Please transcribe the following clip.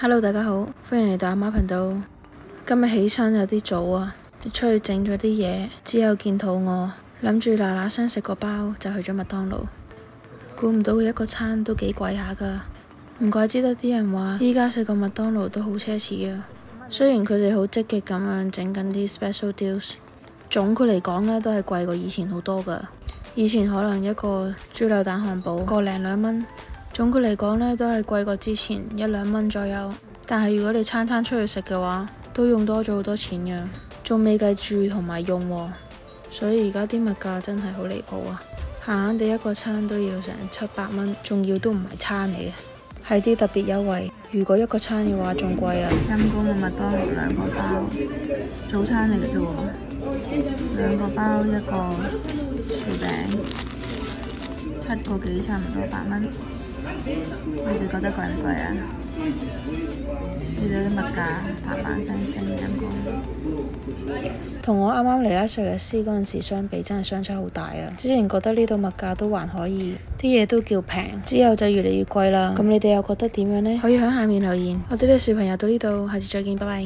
Hello，大家好，歡迎嚟到阿媽頻道。今日起身有啲早啊，出去整咗啲嘢，之後見肚餓，諗住嗱嗱聲食個包就去咗麥當勞。估唔到佢一個餐都幾貴下噶，唔怪之得啲人話依家食個麥當勞都好奢侈啊。雖然佢哋好積極咁樣整緊啲 special deals，總括嚟講呢都係貴過以前好多噶。以前可能一個豬柳蛋漢堡個零兩蚊。總括嚟講呢都係貴過之前一兩蚊左右。但係如果你餐餐出去食嘅話，都用多咗好多錢嘅，仲未計住同埋用喎。所以而家啲物價真係好離譜啊！閒閒地一個餐都要成700蚊，仲要都唔係餐嚟嘅，係啲特別優惠。如果一個餐嘅話仲貴啊！陰公嘅麥當勞兩個包，早餐嚟嘅啫喎，兩個包一個薯餅，7個幾差唔多8蚊。你哋覺得貴唔貴啊？見到啲物價嘭嘭聲升陰公，同我啱啱嚟拉瑞士嗰陣時相比，真係相差好大啊！之前覺得呢度物價都還可以，啲嘢都叫平，之後就越嚟越貴啦。咁你哋又覺得點樣呢？可以喺下面留言。我哋嘅視頻又到呢度，下次再見，拜拜。